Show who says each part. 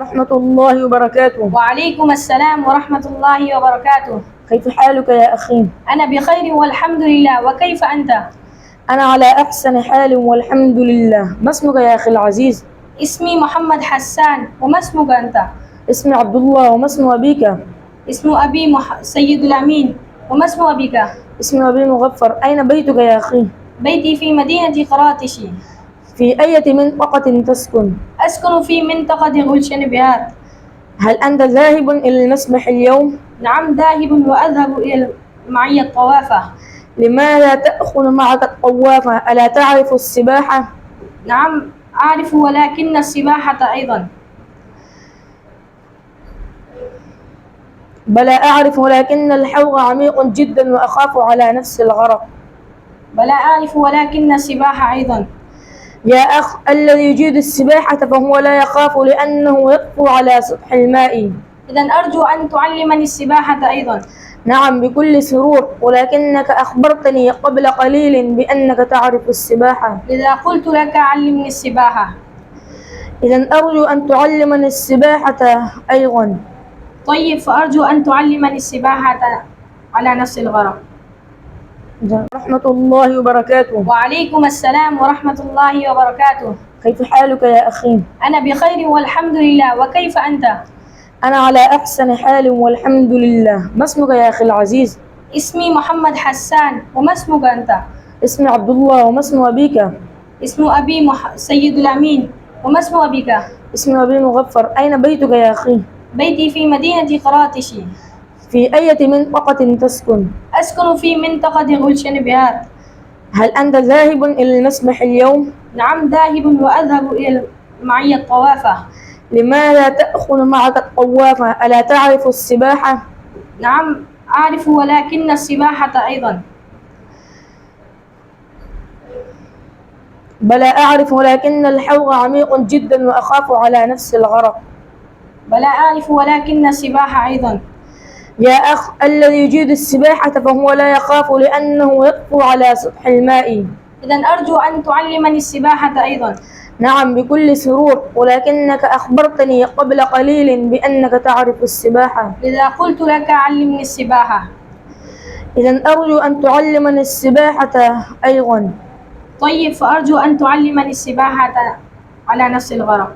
Speaker 1: ورحمة الله وبركاته.
Speaker 2: وعليكم السلام ورحمة الله وبركاته.
Speaker 1: كيف حالك يا أخي؟
Speaker 2: أنا بخير والحمد لله، وكيف أنت؟
Speaker 1: أنا على أحسن حال والحمد لله. ما اسمك يا أخي العزيز؟
Speaker 2: اسمي محمد حسان، وما اسمك أنت؟
Speaker 1: اسمي عبد الله. وما اسم أبيك؟
Speaker 2: اسم أبي سيد الأمين، وما اسم أبيك؟
Speaker 1: اسمي أبي مغفر. أين بيتك يا أخي؟
Speaker 2: بيتي في مدينة قراتشي.
Speaker 1: في أي منطقة تسكن؟
Speaker 2: أسكن في منطقة غلشن بهار.
Speaker 1: هل أنت ذاهب إلى المسبح اليوم؟
Speaker 2: نعم ذاهب، وأذهب إلى معي الطوافة.
Speaker 1: لماذا تأخذ معك الطوافة؟ ألا تعرف السباحة؟
Speaker 2: نعم أعرف، ولكن السباحة أيضا.
Speaker 1: بلى أعرف، ولكن الحوض عميق جدا وأخاف على نفس الغرق.
Speaker 2: بلى أعرف، ولكن السباحة أيضا.
Speaker 1: يا أخ، الذي يجيد السباحة فهو لا يخاف لأنه يطفو على سطح الماء.
Speaker 2: إذا أرجو أن تعلمني السباحة أيضا.
Speaker 1: نعم بكل سرور، ولكنك أخبرتني قبل قليل بأنك تعرف السباحة،
Speaker 2: لذا قلت لك علمني السباحة.
Speaker 1: إذا أرجو أن تعلمني السباحة أيضا.
Speaker 2: طيب، فأرجو أن تعلمني السباحة على نفس الغرض.
Speaker 1: ورحمة الله وبركاته.
Speaker 2: وعليكم السلام ورحمة الله وبركاته.
Speaker 1: كيف حالك يا أخي؟
Speaker 2: أنا بخير والحمد لله، وكيف أنت؟
Speaker 1: أنا على أحسن حال والحمد لله. ما اسمك يا أخي العزيز؟
Speaker 2: اسمي محمد حسان، وما اسمك أنت؟
Speaker 1: اسمي عبد الله. وما اسم أبيك؟
Speaker 2: اسم أبي سيد الأمين، وما اسم أبيك؟
Speaker 1: اسمي أبي مغفر. أين بيتك يا أخي؟
Speaker 2: بيتي في مدينة قراتشي.
Speaker 1: في أي منطقة تسكن؟
Speaker 2: أسكن في منطقة غلشن بهار.
Speaker 1: هل أنت ذاهب إلى المسبح اليوم؟
Speaker 2: نعم ذاهب، وأذهب إلى معي الطوافة.
Speaker 1: لماذا تأخذ معك الطوافة؟ ألا تعرف السباحة؟
Speaker 2: نعم أعرف، ولكن السباحة أيضا.
Speaker 1: بلى أعرف، ولكن الحوض عميق جدا وأخاف على نفس الغرق.
Speaker 2: بلى أعرف، ولكن السباحة أيضا.
Speaker 1: يا أخ، الذي يجيد السباحة فهو لا يخاف لأنه يطفو على سطح الماء.
Speaker 2: إذا أرجو أن تعلمني السباحة أيضا.
Speaker 1: نعم بكل سرور، ولكنك أخبرتني قبل قليل بأنك تعرف السباحة،
Speaker 2: لذا قلت لك علمني السباحة.
Speaker 1: إذا أرجو أن تعلمني السباحة أيضا.
Speaker 2: طيب، فأرجو أن تعلمني السباحة على نفس الغرض.